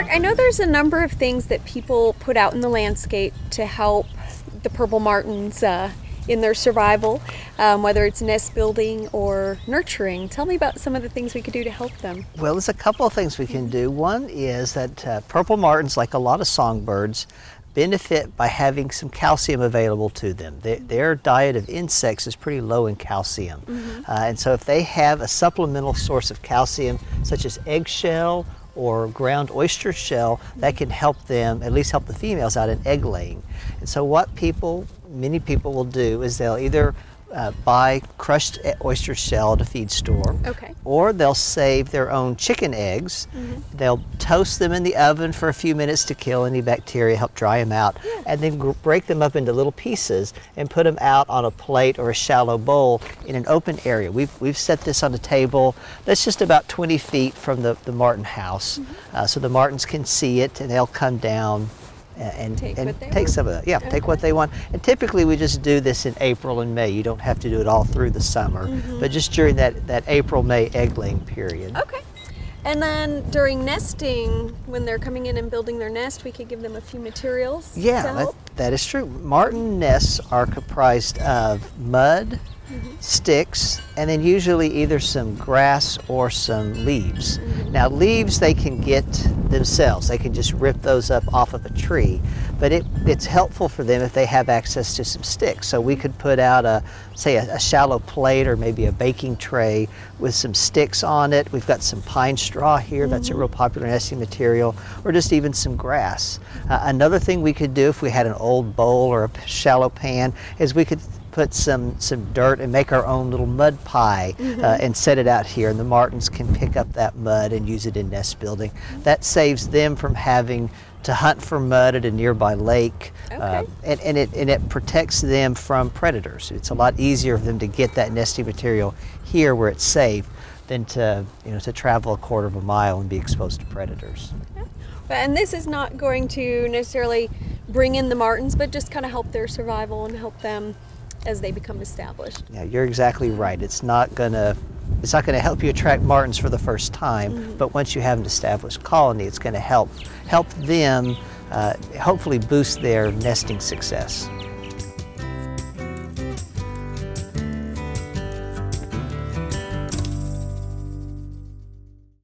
Mark, I know there's a number of things that people put out in the landscape to help the purple martins in their survival, whether it's nest building or nurturing. Tell me about some of the things we could do to help them. Well, there's a couple of things we can do. One is that purple martins, like a lot of songbirds, benefit by having some calcium available to them. Their diet of insects is pretty low in calcium. And so if they have a supplemental source of calcium, such as eggshell or ground oyster shell, that can help them, at least help the females out in egg laying. And so what many people will do is they'll either buy crushed oyster shell at a feed store, or they'll save their own chicken eggs. They'll toast them in the oven for a few minutes to kill any bacteria, help dry them out, and then break them up into little pieces and put them out on a plate or a shallow bowl in an open area. We've set this on a table that's just about 20 feet from the martin house, so the martins can see it and they'll come down and take some of that. Yeah, take what they want. And typically we just do this in April and May. You don't have to do it all through the summer, but just during that April-May egg laying period. Okay. And then during nesting, when they're coming in and building their nest, we could give them a few materials to help? That is true. Martin nests are comprised of mud, sticks, and then usually either some grass or some leaves. Now leaves they can get themselves. They can just rip those up off of a tree, but it's helpful for them if they have access to some sticks. So we could put out say a shallow plate or maybe a baking tray with some sticks on it. We've got some pine straw here, that's a real popular nesting material, or just even some grass. Another thing we could do if we had an old bowl or a shallow pan is we could put some dirt and make our own little mud pie and set it out here, and the martins can pick up that mud and use it in nest building. That saves them from having to hunt for mud at a nearby lake, and it protects them from predators. It's a lot easier for them to get that nesting material here where it's safe than to travel a quarter of a mile and be exposed to predators. And this is not going to necessarily bring in the martins, but just kind of help their survival and help them as they become established. Yeah, you're exactly right. It's not gonna help you attract martins for the first time, but once you have an established colony, it's going to help them hopefully boost their nesting success.